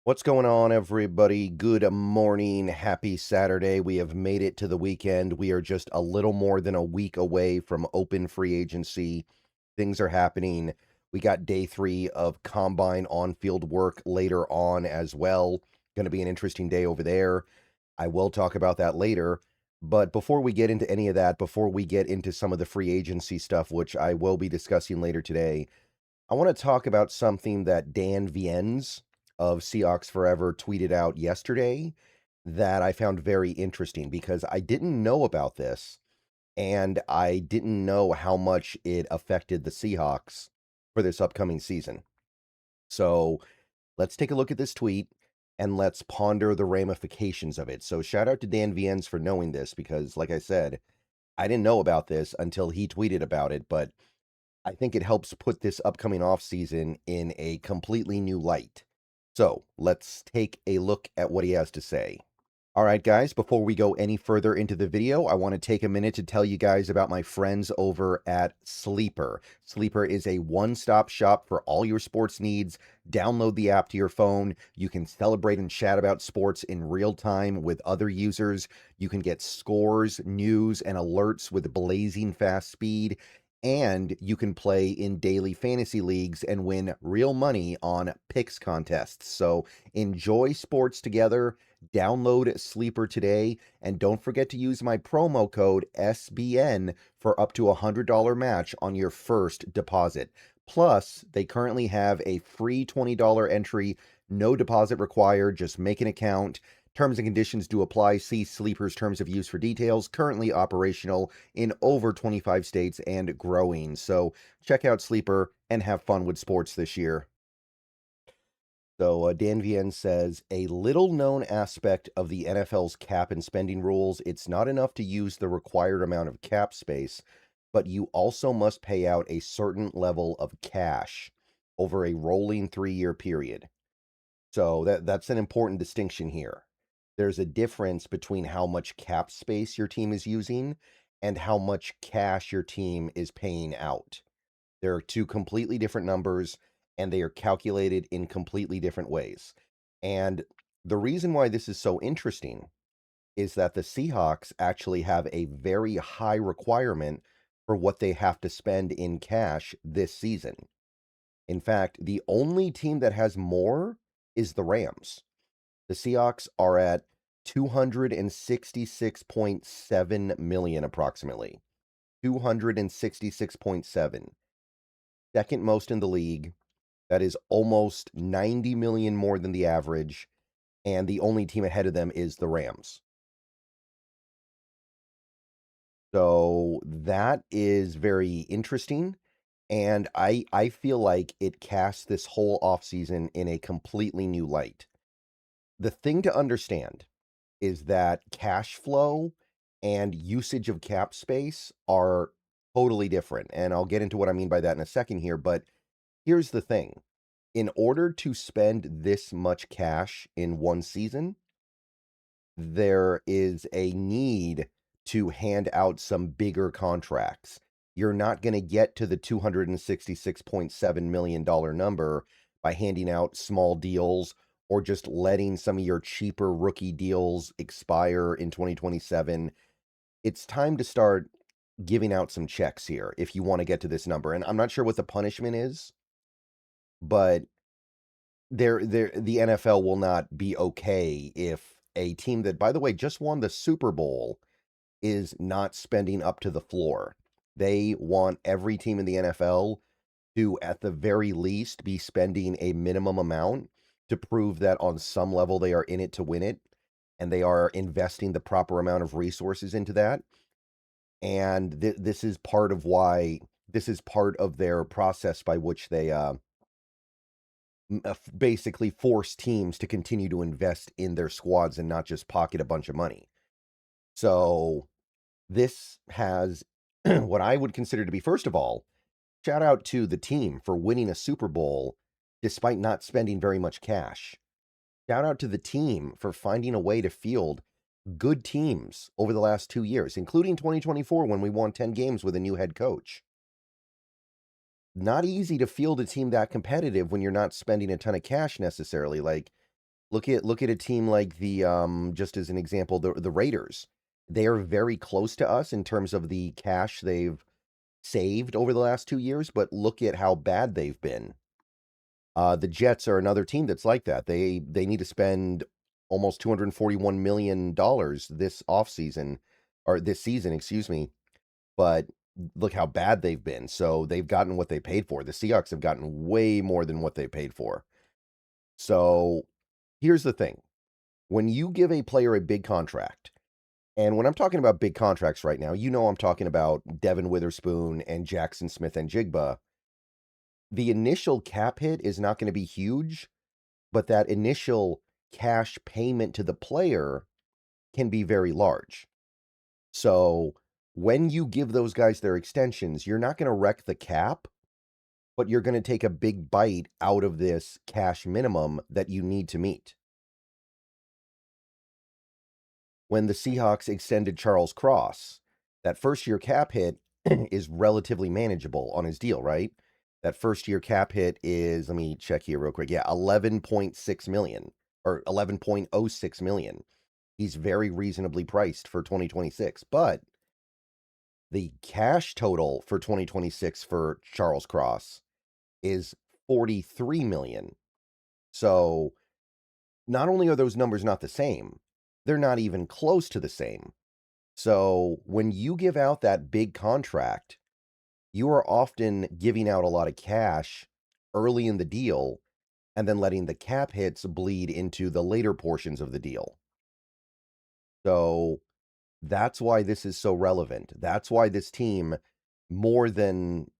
What's going on, everybody? Good morning. Happy Saturday. We have made it to the weekend. We are just a little more than a week away from open free agency. Things are happening. We got day 3 of combine on-field work later on as well. Going to be an interesting day over there. I will talk about that later. But before we get into any of that, before we get into some of the free agency stuff, which I will be discussing later today, I want to talk about something that Dan Viennes of Seahawks Forever tweeted out yesterday that I found very interesting because I didn't know about this and I didn't know how much it affected the Seahawks for this upcoming season. So let's take a look at this tweet and let's ponder the ramifications of it. So shout out to Dan Viennes for knowing this because, like I said, I didn't know about this until he tweeted about it, but I think it helps put this upcoming off season in a completely new light. So let's take a look at what he has to say. All right, guys, before we go any further into the video, I want to take a minute to tell you guys about my friends over at Sleeper. Sleeper is a one-stop shop for all your sports needs. Download the app to your phone. You can celebrate and chat about sports in real time with other users. You can get scores, news, and alerts with blazing fast speed. And you can play in daily fantasy leagues and win real money on picks contests. So enjoy sports together. Download Sleeper today, and don't forget to use my promo code SBN for up to $100 match on your first deposit. Plus, they currently have a free $20 entry, no deposit required, just make an account. Terms and conditions do apply. See Sleeper's terms of use for details. Currently operational in over 25 states and growing. So check out Sleeper and have fun with sports this year. So Dan Viennes says, a little known aspect of the NFL's cap and spending rules, it's not enough to use the required amount of cap space, but you also must pay out a certain level of cash over a rolling 3-year period. So that's an important distinction here. There's a difference between how much cap space your team is using and how much cash your team is paying out. There are two completely different numbers, and they are calculated in completely different ways. And the reason why this is so interesting is that the Seahawks actually have a very high requirement for what they have to spend in cash this season. In fact, the only team that has more is the Rams. The Seahawks are at 266.7 million approximately. 266.7. Second most in the league. That is almost 90 million more than the average, and the only team ahead of them is the Rams. So that is very interesting, and I feel like it casts this whole offseason in a completely new light. The thing to understand is that cash flow and usage of cap space are totally different, and I'll get into what I mean by that in a second here, but here's the thing. In order to spend this much cash in one season, there is a need to hand out some bigger contracts. You're not going to get to the $266.7 million number by handing out small deals or just letting some of your cheaper rookie deals expire in 2027. It's time to start giving out some checks here if you want to get to this number. And I'm not sure what the punishment is, but the NFL will not be okay if a team that, by the way, just won the Super Bowl is not spending up to the floor. They want every team in the NFL to, at the very least, be spending a minimum amount to prove that on some level they are in it to win it, and they are investing the proper amount of resources into that. And this is part of why, this is part of their process by which they basically force teams to continue to invest in their squads and not just pocket a bunch of money. So this has what I would consider to be, first of all, shout out to the team for winning a Super Bowl despite not spending very much cash. Shout out to the team for finding a way to field good teams over the last 2 years, including 2024 when we won 10 games with a new head coach. Not easy to field a team that competitive when you're not spending a ton of cash necessarily. Like, Look at a team like the just as an example, the Raiders. They are very close to us in terms of the cash they've saved over the last 2 years, but look at how bad they've been. The Jets are another team that's like that. They need to spend almost $241 million this offseason, or this season, excuse me. But look how bad they've been. So they've gotten what they paid for. The Seahawks have gotten way more than what they paid for. So here's the thing. When you give a player a big contract, and when I'm talking about big contracts right now, I'm talking about Devin Witherspoon and Jackson Smith and Jigba. The initial cap hit is not going to be huge, but that initial cash payment to the player can be very large. So when you give those guys their extensions, you're not going to wreck the cap, but you're going to take a big bite out of this cash minimum that you need to meet. When the Seahawks extended Charles Cross, that first year cap hit is relatively manageable on his deal, right? That first year cap hit is, let me check here real quick. Yeah, 11.6 million or 11.06 million. He's very reasonably priced for 2026, but the cash total for 2026 for Charles Cross is 43 million. So not only are those numbers not the same, they're not even close to the same. So when you give out that big contract, you are often giving out a lot of cash early in the deal and then letting the cap hits bleed into the later portions of the deal. So that's why this is so relevant. That's why this team, more than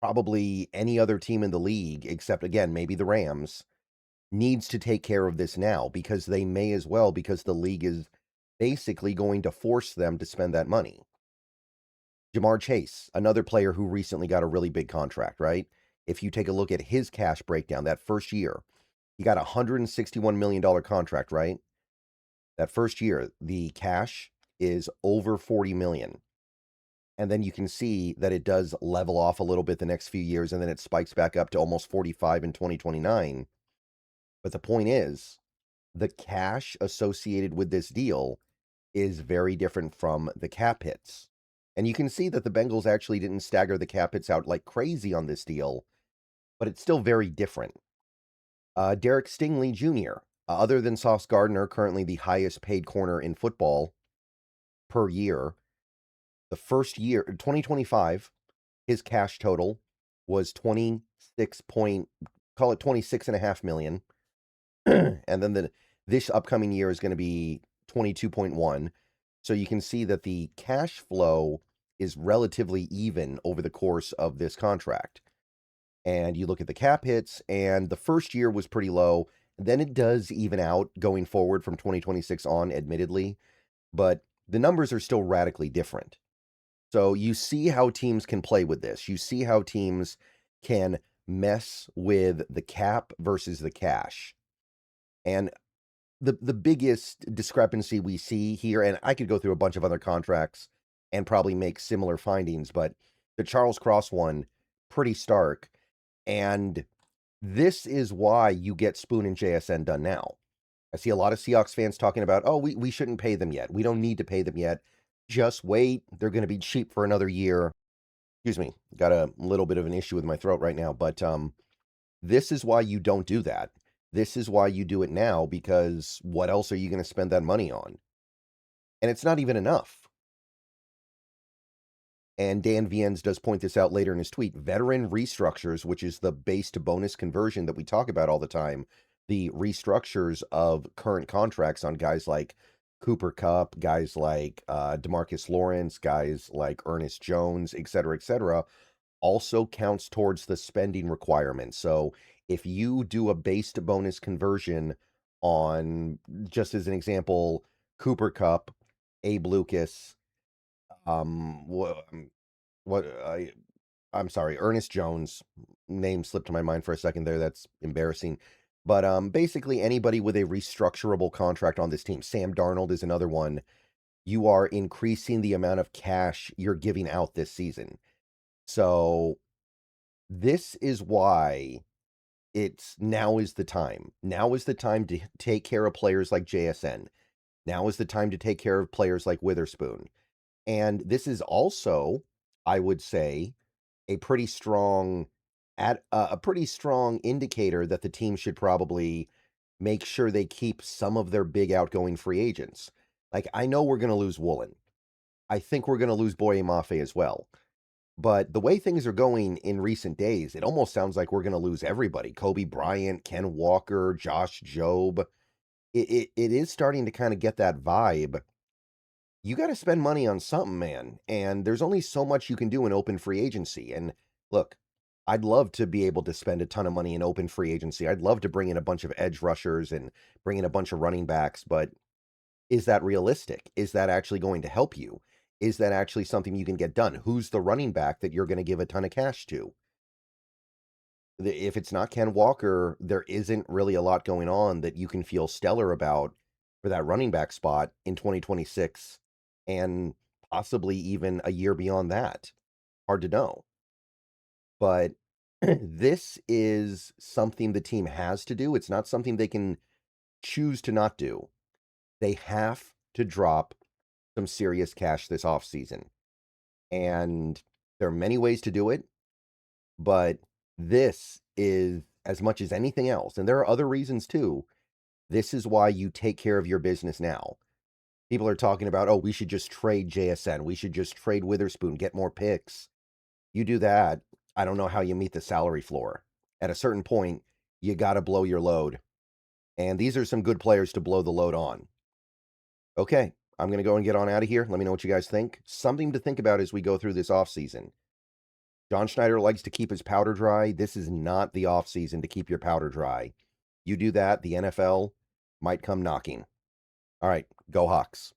probably any other team in the league, except again, maybe the Rams, needs to take care of this now because they may as well, because the league is basically going to force them to spend that money. Jamar Chase, another player who recently got a really big contract, right? If you take a look at his cash breakdown that first year, he got a $161 million contract, right? That first year, the cash is over 40 million. And then you can see that it does level off a little bit the next few years, and then it spikes back up to almost 45 in 2029. But the point is, the cash associated with this deal is very different from the cap hits. And you can see that the Bengals actually didn't stagger the cap hits out like crazy on this deal, but it's still very different. Derek Stingley Jr., other than Sauce Gardner, currently the highest paid corner in football per year. The first year, 2025, his cash total was 26 point, call it 26.5 million. And then this upcoming year is going to be 22.1. So you can see that the cash flow is relatively even over the course of this contract. And you look at the cap hits, and the first year was pretty low. Then it does even out going forward from 2026 on, admittedly, but the numbers are still radically different. So you see how teams can play with this. You see how teams can mess with the cap versus the cash. And the biggest discrepancy we see here, and I could go through a bunch of other contracts and probably make similar findings, but the Charles Cross one, pretty stark. And this is why you get Spoon and JSN done now. I see a lot of Seahawks fans talking about, oh, we shouldn't pay them yet. We don't need to pay them yet. Just wait. They're going to be cheap for another year. Excuse me. Got a little bit of an issue with my throat right now, but this is why you don't do that. This is why you do it now, because what else are you going to spend that money on? And it's not even enough. And Dan Viens does point this out later in his tweet. Veteran restructures, which is the base to bonus conversion that we talk about all the time, the restructures of current contracts on guys like Cooper Kupp, guys like DeMarcus Lawrence, guys like Ernest Jones, et cetera, also counts towards the spending requirement. So if you do a base to bonus conversion on, just as an example, Cooper Kupp, Abe Lucas, what I'm sorry, Ernest Jones, name slipped to my mind for a second there. That's embarrassing. But basically anybody with a restructurable contract on this team. Sam Darnold is another one. You are increasing the amount of cash you're giving out this season. So this is why It's now is the time. Now is the time to take care of players like JSN. Now is the time to take care of players like Witherspoon. And this is also, I would say, a pretty strong a pretty strong indicator that the team should probably make sure they keep some of their big outgoing free agents. Like, I know we're going to lose Woolen. I think we're going to lose Boye Mafe as well. But the way things are going in recent days, it almost sounds like we're going to lose everybody. Kobe Bryant, Ken Walker, Josh Jobe. It is starting to kind of get that vibe. You got to spend money on something, man. And there's only so much you can do in open free agency. And look, I'd love to be able to spend a ton of money in open free agency. I'd love to bring in a bunch of edge rushers and bring in a bunch of running backs, but is that realistic? Is that actually going to help you? Is that actually something you can get done? Who's the running back that you're going to give a ton of cash to? If it's not Ken Walker, there isn't really a lot going on that you can feel stellar about for that running back spot in 2026 and possibly even a year beyond that. Hard to know. But this is something the team has to do. It's not something they can choose to not do. They have to drop some serious cash this offseason. And there are many ways to do it, but this is as much as anything else. And there are other reasons too. This is why you take care of your business now. People are talking about, oh, we should just trade JSN. We should just trade Witherspoon, get more picks. You do that, I don't know how you meet the salary floor. At a certain point, you got to blow your load. And these are some good players to blow the load on. Okay, I'm going to go and get on out of here. Let me know what you guys think. Something to think about as we go through this offseason. John Schneider likes to keep his powder dry. This is not the offseason to keep your powder dry. You do that, the NFL might come knocking. All right, go Hawks.